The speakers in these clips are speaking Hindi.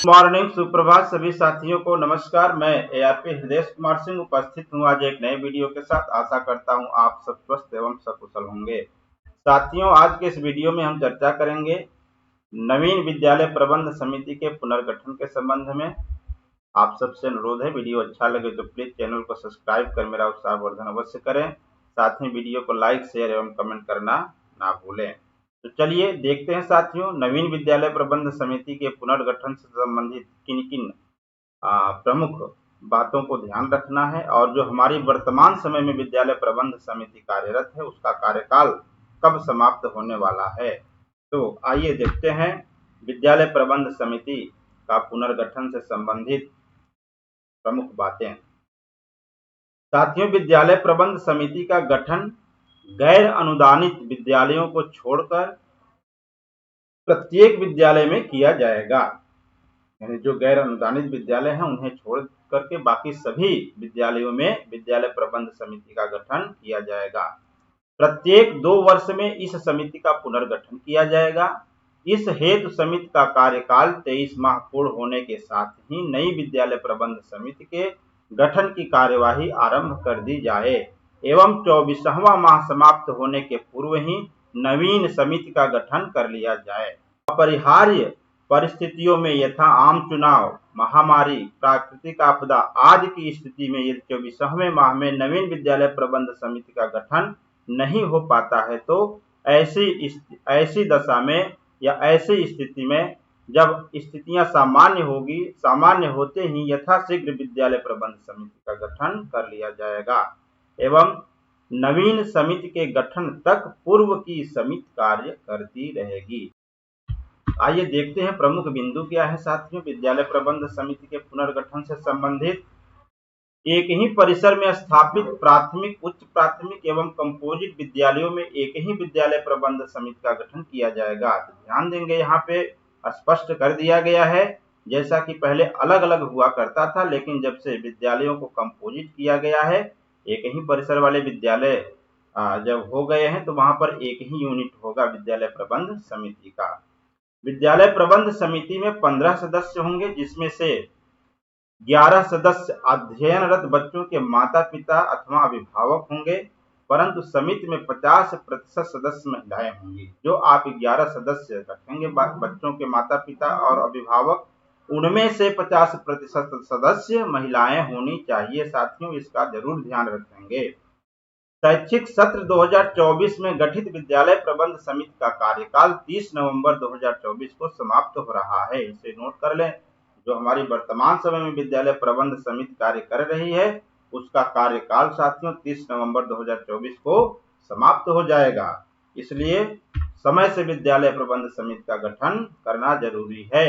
मॉर्निंग, सुप्रभात सभी साथियों को नमस्कार। मैं एआरपी हृदय कुमार सिंह उपस्थित हूँ आज एक नए वीडियो के साथ। आशा करता हूँ आप सब स्वस्थ एवं सकुशल होंगे। साथियों, आज के इस वीडियो में हम चर्चा करेंगे नवीन विद्यालय प्रबंध समिति के पुनर्गठन के संबंध में। आप सबसे अनुरोध है, वीडियो अच्छा लगे तो प्लीज चैनल को सब्सक्राइब कर मेरा उत्साहवर्धन अवश्य करें। साथ ही वीडियो को लाइक, शेयर एवं कमेंट करना ना भूलें। तो चलिए देखते हैं साथियों, नवीन विद्यालय प्रबंध समिति के पुनर्गठन से संबंधित किन किन प्रमुख बातों को ध्यान रखना है और जो हमारी वर्तमान समय में विद्यालय प्रबंध समिति कार्यरत है उसका कार्यकाल कब समाप्त होने वाला है। तो आइए देखते हैं विद्यालय प्रबंध समिति का पुनर्गठन से संबंधित प्रमुख बातें। साथियों, विद्यालय प्रबंध समिति का गठन गैर अनुदानित विद्यालयों को छोड़कर प्रत्येक विद्यालय में किया जाएगा। यानी जो गैर अनुदानित विद्यालय हैं उन्हें छोड़ करके बाकी सभी विद्यालयों में विद्यालय प्रबंध समिति का गठन किया जाएगा। प्रत्येक 2 वर्ष में इस समिति का पुनर्गठन किया जाएगा। इस हेतु समिति का कार्यकाल 23 माह पूर्ण होने के साथ ही नई विद्यालय प्रबंध समिति के गठन की कार्यवाही आरंभ कर दी जाए एवं 24वां माह समाप्त होने के पूर्व ही नवीन समिति का गठन कर लिया जाए। अपरिहार्य परिस्थितियों में यथा आम चुनाव, महामारी, प्राकृतिक आपदा आदि की स्थिति में यदि 24वें माह में नवीन विद्यालय प्रबंध समिति का गठन नहीं हो पाता है तो ऐसी दशा में या ऐसी स्थिति में जब स्थितियां सामान्य होते ही यथाशीघ्र विद्यालय प्रबंध समिति का गठन कर लिया जाएगा एवं नवीन समिति के गठन तक पूर्व की समिति कार्य करती रहेगी। आइए देखते हैं प्रमुख बिंदु क्या है साथियों विद्यालय प्रबंध समिति के पुनर्गठन से संबंधित। एक ही परिसर में स्थापित प्राथमिक, उच्च प्राथमिक एवं कंपोजिट विद्यालयों में एक ही विद्यालय प्रबंध समिति का गठन किया जाएगा। तो ध्यान देंगे, यहाँ पे स्पष्ट कर दिया गया है। जैसा कि पहले अलग अलग हुआ करता था, लेकिन जब से विद्यालयों को कंपोजिट किया गया है, एक ही परिसर वाले विद्यालय जब हो गए हैं तो वहां पर एक ही यूनिट होगा विद्यालय प्रबंध समिति का। विद्यालय प्रबंध समिति में 15 सदस्य होंगे, जिसमें से 11 सदस्य अध्ययनरत बच्चों के माता पिता अथवा अभिभावक होंगे, परंतु समिति में 50% सदस्य महिलाएं होंगी। जो आप 11 सदस्य रखेंगे बच्चों के माता पिता और अभिभावक, उनमें से 50% सदस्य महिलाएं होनी चाहिए। साथियों, इसका जरूर ध्यान रखेंगे। शैक्षिक सत्र 2024 में गठित विद्यालय प्रबंध समिति का कार्यकाल 30 नवंबर 2024 को समाप्त हो रहा है। इसे नोट कर लें। जो हमारी वर्तमान समय में विद्यालय प्रबंध समिति कार्य कर रही है उसका कार्यकाल साथियों 30 नवंबर 2024 को समाप्त हो जाएगा। इसलिए समय से विद्यालय प्रबंध समिति का गठन करना जरूरी है।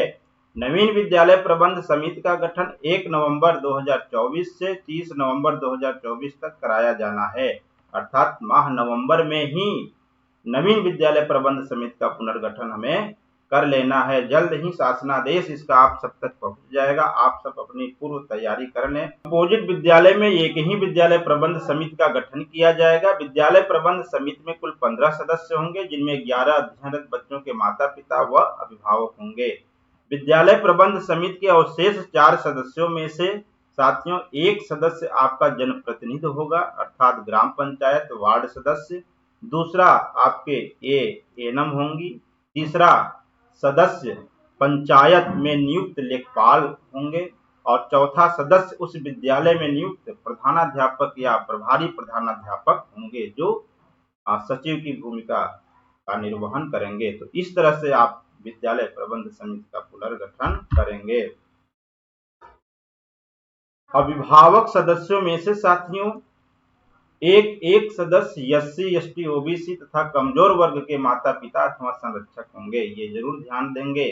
नवीन विद्यालय प्रबंध समिति का गठन 1 नवंबर 2024 से 30 नवंबर 2024 तक कराया जाना है। अर्थात माह नवंबर में ही नवीन विद्यालय प्रबंध समिति का पुनर्गठन हमें कर लेना है। जल्द ही शासनादेश इसका आप सब तक पहुंच जाएगा। आप सब अपनी पूर्व तैयारी कर लें। कंपोजिट विद्यालय में एक ही विद्यालय प्रबंध समिति का गठन किया जाएगा। विद्यालय प्रबंध समिति में कुल 15 सदस्य होंगे, जिनमें 11 अध्ययनरत बच्चों के माता पिता व अभिभावक होंगे। विद्यालय प्रबंध समिति के अवशेष 4 सदस्यों में से साथियों एक सदस्य आपका जनप्रतिनिधि होगा, अर्थात ग्राम पंचायत वार्ड सदस्य। दूसरा आपके एएनएम होंगी। तीसरा सदस्य पंचायत में नियुक्त लेखपाल होंगे और चौथा सदस्य उस विद्यालय में नियुक्त प्रधानाध्यापक या प्रभारी प्रधानाध्यापक होंगे, जो सचिव की भूमिका का निर्वहन करेंगे। तो इस तरह से आप विद्यालय प्रबंध समिति का पुनर्गठन करेंगे। अभिभावक सदस्यों में से साथियों एक सदस्य एससी, एसटी, ओबीसी तथा कमजोर वर्ग के माता पिता अथवा संरक्षक होंगे। ये जरूर ध्यान देंगे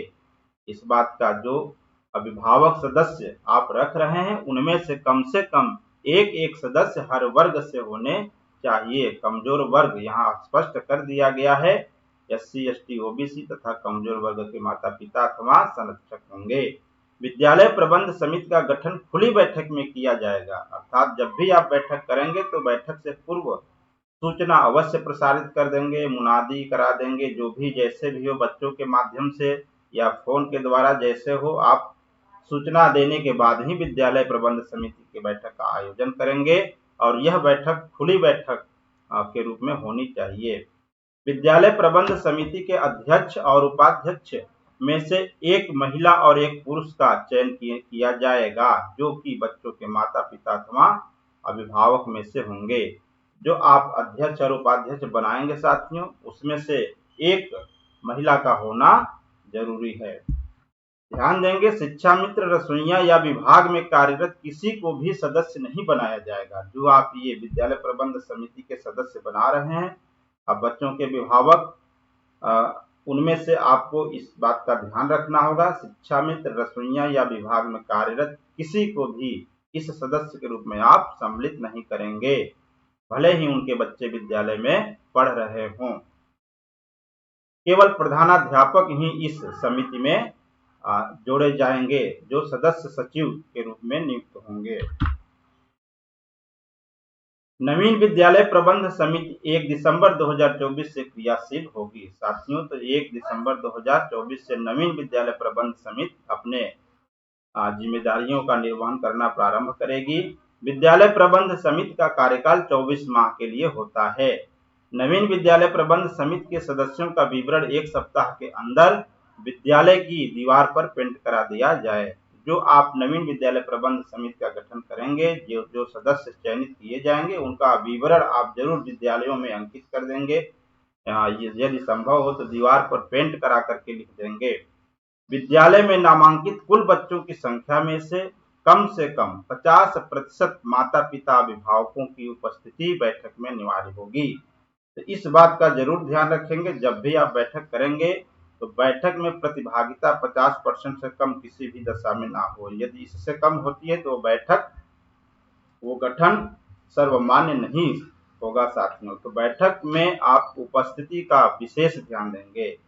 इस बात का। जो अभिभावक सदस्य आप रख रहे हैं उनमें से कम एक सदस्य हर वर्ग से होने चाहिए। कमजोर वर्ग यहाँ स्पष्ट कर दिया गया है, एससी, एसटी, ओबीसी तथा कमजोर वर्ग के माता पिता अथवा संरक्षक होंगे। विद्यालय प्रबंध समिति का गठन खुली बैठक में किया जाएगा, अर्थात जब भी आप बैठक करेंगे तो बैठक से पूर्व सूचना अवश्य प्रसारित कर देंगे, मुनादी करा देंगे। जो भी जैसे भी हो, बच्चों के माध्यम से या फोन के द्वारा जैसे हो, आप सूचना देने के बाद ही विद्यालय प्रबंध समिति की बैठक का आयोजन करेंगे और यह बैठक खुली बैठक के रूप में होनी चाहिए। विद्यालय प्रबंध समिति के अध्यक्ष और उपाध्यक्ष में से एक महिला और एक पुरुष का चयन किया जाएगा, जो कि बच्चों के माता पिता अथवा अभिभावक में से होंगे। जो आप अध्यक्ष और उपाध्यक्ष बनाएंगे साथियों, उसमें से एक महिला का होना जरूरी है। ध्यान देंगे, शिक्षा मित्र रसोइया या विभाग में कार्यरत किसी को भी सदस्य नहीं बनाया जाएगा। जो आप ये विद्यालय प्रबंध समिति के सदस्य बना रहे हैं, अब बच्चों के अभिभावक, उनमें से आपको इस बात का ध्यान रखना होगा, शिक्षा मित्र रसोइया या विभाग में कार्यरत किसी को भी इस सदस्य के रूप में आप सम्मिलित नहीं करेंगे, भले ही उनके बच्चे विद्यालय में पढ़ रहे हों। केवल प्रधानाध्यापक ही इस समिति में जोड़े जाएंगे, जो सदस्य सचिव के रूप में नियुक्त होंगे। नवीन विद्यालय प्रबंध समिति 1 दिसंबर 2024 से क्रियाशील होगी। साथियों, तो 1 दिसंबर 2024 से नवीन विद्यालय प्रबंध समिति अपने जिम्मेदारियों का निर्वहन करना प्रारंभ करेगी। विद्यालय प्रबंध समिति का कार्यकाल 24 माह के लिए होता है। नवीन विद्यालय प्रबंध समिति के सदस्यों का विवरण 1 सप्ताह के अंदर विद्यालय की दीवार पर पेंट करा दिया जाए। जो आप नवीन विद्यालय प्रबंध समिति का गठन करेंगे, जो सदस्य चयनित किए जाएंगे, उनका विवरण आप जरूर विद्यालयों में अंकित कर देंगे। यदि संभव हो तो दीवार पर पेंट करा करके लिख देंगे। विद्यालय में नामांकित कुल बच्चों की संख्या में से कम 50% माता पिता अभिभावकों की उपस्थिति बैठक में अनिवार्य होगी। तो इस बात का जरूर ध्यान रखेंगे, जब भी आप बैठक करेंगे तो बैठक में प्रतिभागिता 50% से कम किसी भी दशा में ना हो। यदि इससे कम होती है तो बैठक, वो गठन सर्वमान्य नहीं होगा साथियों। तो बैठक में आप उपस्थिति का विशेष ध्यान देंगे।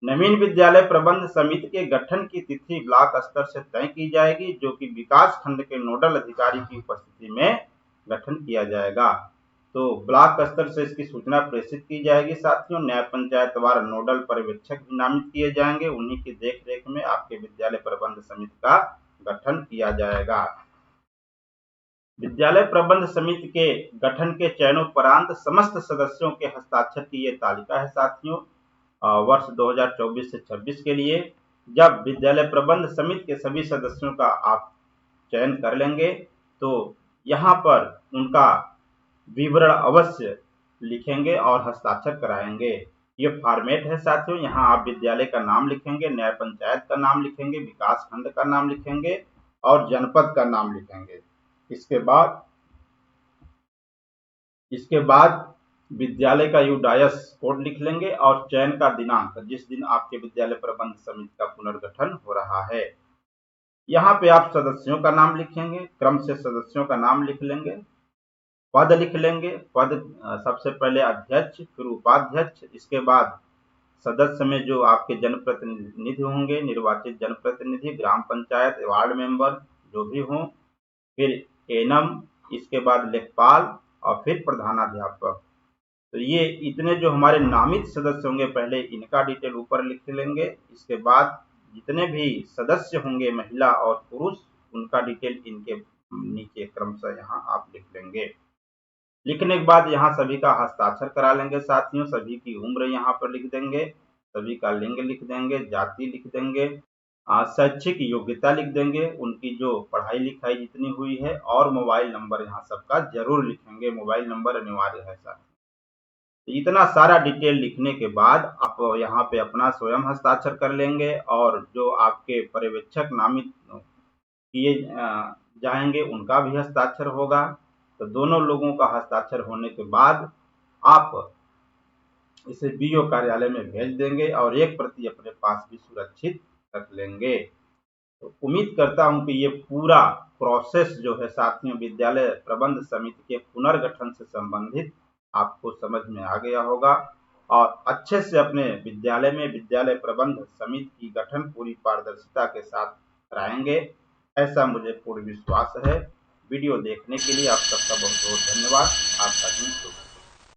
नवीन विद्यालय प्रबंध समिति के गठन की तिथि ब्लॉक स्तर से तय की जाएगी, जो कि विकास खंड के नोडल अधिकारी की उपस्थिति में गठन किया जाएगा। तो ब्लॉक स्तर से इसकी सूचना प्रेषित की जाएगी साथियों। न्याय पंचायतवार नोडल पर्यवेक्षक भी नामित किए जाएंगे, उन्हीं की देखरेख में आपके विद्यालय प्रबंध समिति का गठन किया जाएगा। विद्यालय प्रबंध समिति के गठन के चयनोपरांत समस्त सदस्यों के हस्ताक्षर की ये तालिका है साथियों, वर्ष 2024 से 26 के लिए। जब विद्यालय प्रबंध समिति के सभी सदस्यों का आप चयन कर लेंगे तो यहाँ पर उनका विवरण अवश्य लिखेंगे और हस्ताक्षर कराएंगे। ये फॉर्मेट है साथियों। यहाँ आप विद्यालय का नाम लिखेंगे, न्याय पंचायत का नाम लिखेंगे, विकास खंड का नाम लिखेंगे और जनपद का नाम लिखेंगे। इसके बाद विद्यालय का यूडायस कोड लिख लेंगे और चयन का दिनांक, जिस दिन आपके विद्यालय प्रबंध समिति का पुनर्गठन हो रहा है। यहाँ पे आप सदस्यों का नाम लिखेंगे, क्रम से सदस्यों का नाम लिख लेंगे, पद लिख लेंगे। पद सबसे पहले अध्यक्ष, फिर उपाध्यक्ष, इसके बाद सदस्य में जो आपके जनप्रतिनिधि होंगे, निर्वाचित जनप्रतिनिधि, ग्राम पंचायत, वार्ड मेंबर जो भी हों, फिर एनम, इसके बाद लेखपाल और फिर प्रधानाध्यापक। तो ये इतने जो हमारे नामित सदस्य होंगे, पहले इनका डिटेल ऊपर लिख लेंगे। इसके बाद जितने भी सदस्य होंगे महिला और पुरुष, उनका डिटेल इनके नीचे क्रमशः यहाँ आप लिख लेंगे। लिखने के बाद यहाँ सभी का हस्ताक्षर करा लेंगे साथियों। सभी की उम्र यहाँ पर लिख देंगे, सभी का लिंग लिख देंगे, जाति लिख देंगे, शैक्षिक योग्यता लिख देंगे, उनकी जो पढ़ाई लिखाई जितनी हुई है, और मोबाइल नंबर यहाँ सबका जरूर लिखेंगे। मोबाइल नंबर अनिवार्य है साथियों। इतना सारा डिटेल लिखने के बाद आप यहाँ पे अपना स्वयं हस्ताक्षर कर लेंगे और जो आपके पर्यवेक्षक नामित किए जाएंगे उनका भी हस्ताक्षर होगा। तो दोनों लोगों का हस्ताक्षर होने के बाद आप इसे बीओ कार्यालय में भेज देंगे और एक प्रति अपने पास भी सुरक्षित रख लेंगे। तो उम्मीद करता हूं कि ये पूरा प्रोसेस जो है साथियों, विद्यालय प्रबंध समिति के पुनर्गठन से संबंधित आपको समझ में आ गया होगा और अच्छे से अपने विद्यालय में विद्यालय प्रबंध समिति की गठन पूरी पारदर्शिता के साथ कराएंगे, ऐसा मुझे पूर्ण विश्वास है। वीडियो देखने के लिए आप सबका बहुत बहुत धन्यवाद। आपका दिन शुभ हो।